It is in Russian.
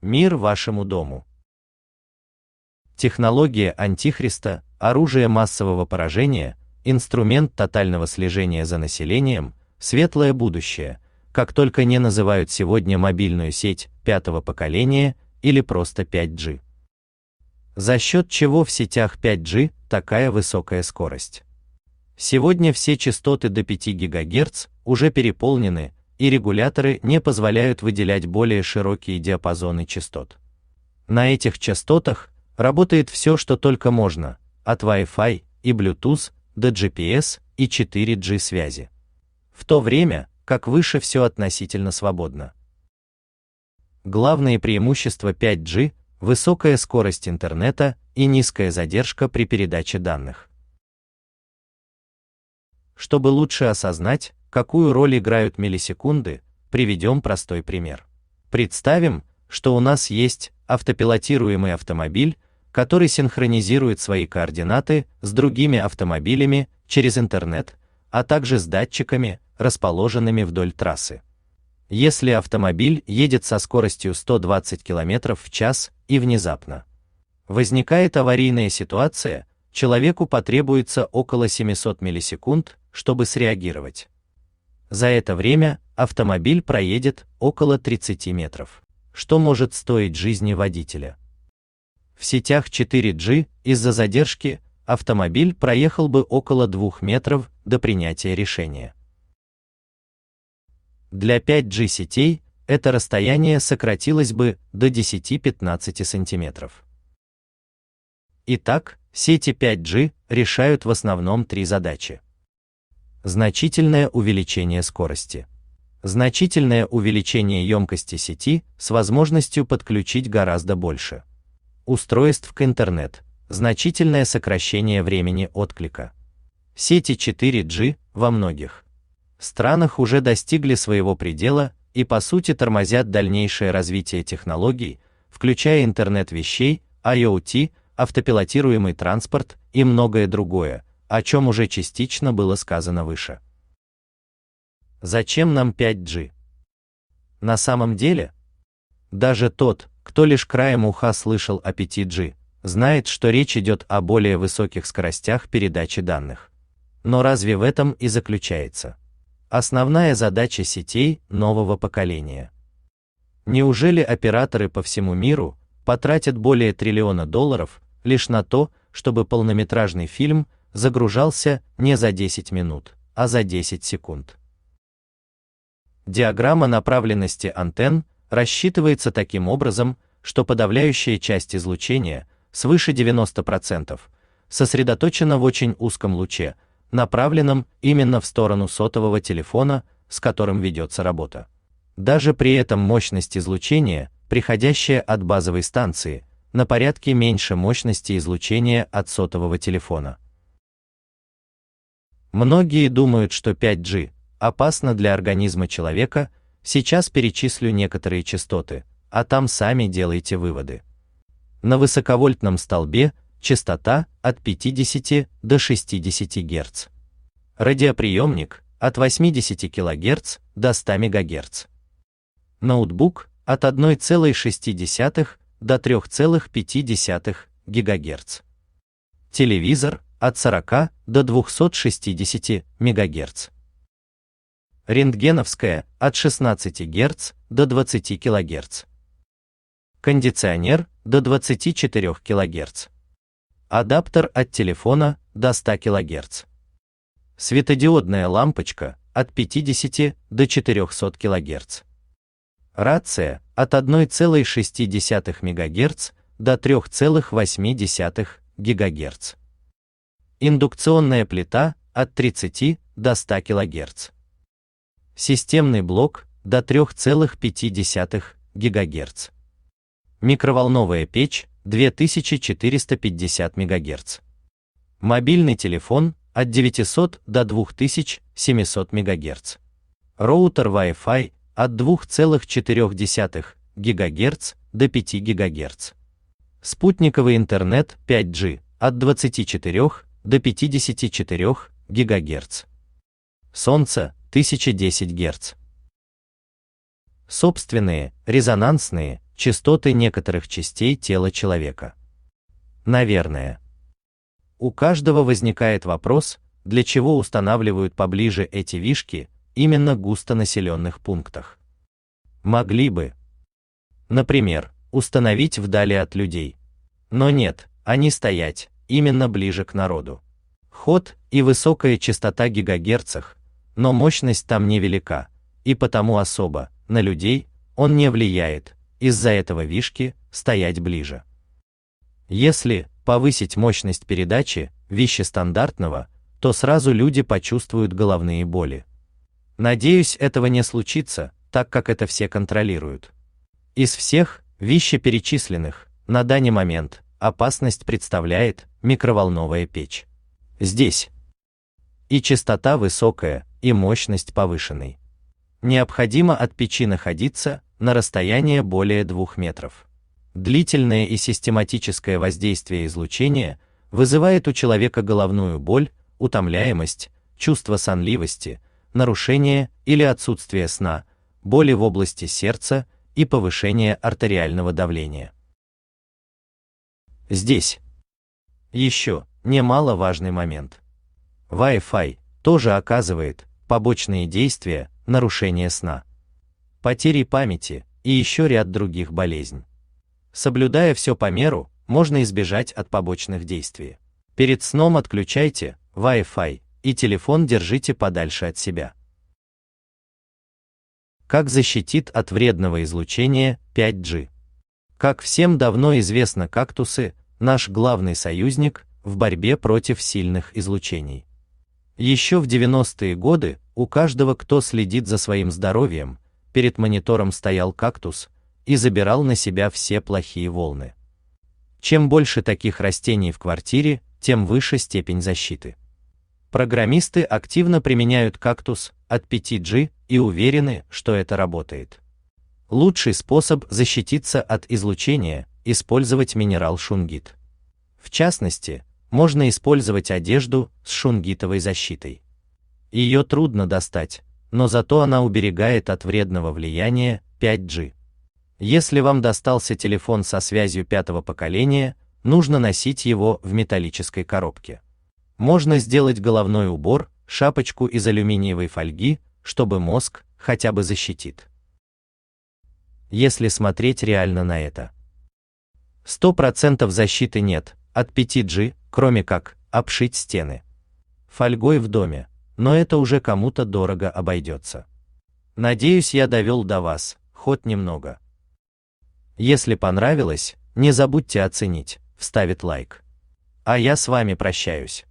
Мир вашему дому. Технология Антихриста, оружие массового поражения, инструмент тотального слежения за населением, светлое будущее, как только не называют сегодня мобильную сеть пятого поколения или просто 5G. За счет чего в сетях 5G такая высокая скорость? Сегодня все частоты до 5 ГГц уже переполнены, и регуляторы не позволяют выделять более широкие диапазоны частот. На этих частотах работает все, что только можно, от Wi-Fi и Bluetooth до GPS и 4G связи. В то время, как выше все относительно свободно. Главные преимущества 5G – высокая скорость интернета и низкая задержка при передаче данных. Чтобы лучше осознать, какую роль играют миллисекунды, приведем простой пример. Представим, что у нас есть автопилотируемый автомобиль, который синхронизирует свои координаты с другими автомобилями через интернет, а также с датчиками, расположенными вдоль трассы. Если автомобиль едет со скоростью 120 км в час и внезапно возникает аварийная ситуация, человеку потребуется около 700 миллисекунд, чтобы среагировать. За это время автомобиль проедет около 30 метров, что может стоить жизни водителя. В сетях 4G из-за задержки автомобиль проехал бы около 2 метров до принятия решения. Для 5G сетей это расстояние сократилось бы до 10-15 сантиметров. Итак, сети 5G решают в основном три задачи. Значительное увеличение скорости. Значительное увеличение емкости сети с возможностью подключить гораздо больше устройств к интернет. Значительное сокращение времени отклика. Сети 4G во многих странах уже достигли своего предела и по сути тормозят дальнейшее развитие технологий, включая интернет вещей, IoT, автопилотируемый транспорт и многое другое, о чем уже частично было сказано выше. Зачем нам 5G? На самом деле, даже тот, кто лишь краем уха слышал о 5G, знает, что речь идет о более высоких скоростях передачи данных. Но разве в этом и заключается основная задача сетей нового поколения? Неужели операторы по всему миру потратят более $1 триллиона лишь на то, чтобы полнометражный фильм загружался не за 10 минут, а за 10 секунд? Диаграмма направленности антенн рассчитывается таким образом, что подавляющая часть излучения, свыше 90%, сосредоточена в очень узком луче, направленном именно в сторону сотового телефона, с которым ведется работа. Даже при этом мощность излучения, приходящая от базовой станции, на порядке меньше мощности излучения от сотового телефона. Многие думают, что 5G опасно для организма человека, сейчас перечислю некоторые частоты, а там сами делайте выводы. На высоковольтном столбе частота от 50 до 60 Гц. Радиоприемник от 80 кГц до 100 МГц. Ноутбук от 1,6 до 3,5 ГГц. Телевизор от 40 до 260 МГц. Рентгеновская от 16 Гц до 20 кГц. Кондиционер до 24 кГц. Адаптер от телефона до 100 кГц. Светодиодная лампочка от 50 до 400 кГц. Рация от 1,6 МГц до 3,8 ГГц. Индукционная плита от 30 до 100 кГц. Системный блок до 3,5 ГГц. Микроволновая печь 2450 МГц. Мобильный телефон от 900 до 2700 МГц. Роутер Wi-Fi от 2,4 ГГц до 5 ГГц. Спутниковый интернет 5G от 24 до 54 ГГц. Солнце 1010 Гц. Собственные, резонансные, частоты некоторых частей тела человека. Наверное. У каждого возникает вопрос, для чего устанавливают поближе эти вишки именно в густонаселенных пунктах. Могли бы, например, установить вдали от людей. Но нет, они стоять именно ближе к народу. Ход и высокая частота гигагерцах, но мощность там невелика, и потому особо на людей он не влияет, из-за этого вишки стоять ближе. Если повысить мощность передачи вещи стандартного, то сразу люди почувствуют головные боли. Надеюсь, этого не случится, так как это все контролируют. Из всех вещи перечисленных, на данный момент опасность представляет микроволновая печь. Здесь и частота высокая, и мощность повышенной. Необходимо от печи находиться на расстоянии более 2 метров. Длительное и систематическое воздействие излучения вызывает у человека головную боль, утомляемость, чувство сонливости, нарушение или отсутствие сна, боли в области сердца и повышение артериального давления. Здесь еще немаловажный момент. Wi-Fi тоже оказывает побочные действия, нарушение сна, потери памяти и еще ряд других болезней. Соблюдая все по меру, можно избежать от побочных действий. Перед сном отключайте Wi-Fi и телефон держите подальше от себя. Как защитит от вредного излучения 5G? Как всем давно известно, кактусы – наш главный союзник в борьбе против сильных излучений. Еще в 90-е годы у каждого, кто следит за своим здоровьем, перед монитором стоял кактус и забирал на себя все плохие волны. Чем больше таких растений в квартире, тем выше степень защиты. Программисты активно применяют кактус от 5G и уверены, что это работает. Лучший способ защититься от излучения – использовать минерал шунгит. В частности, можно использовать одежду с шунгитовой защитой. Ее трудно достать, но зато она уберегает от вредного влияния 5G. Если вам достался телефон со связью 5-го поколения, нужно носить его в металлической коробке. Можно сделать головной убор, шапочку из алюминиевой фольги, чтобы мозг хотя бы защитит. Если смотреть реально на это, 100% защиты нет от 5G, кроме как обшить стены фольгой в доме, но это уже кому-то дорого обойдется. Надеюсь, я довел до вас хоть немного. Если понравилось, не забудьте оценить, вставить лайк. А я с вами прощаюсь.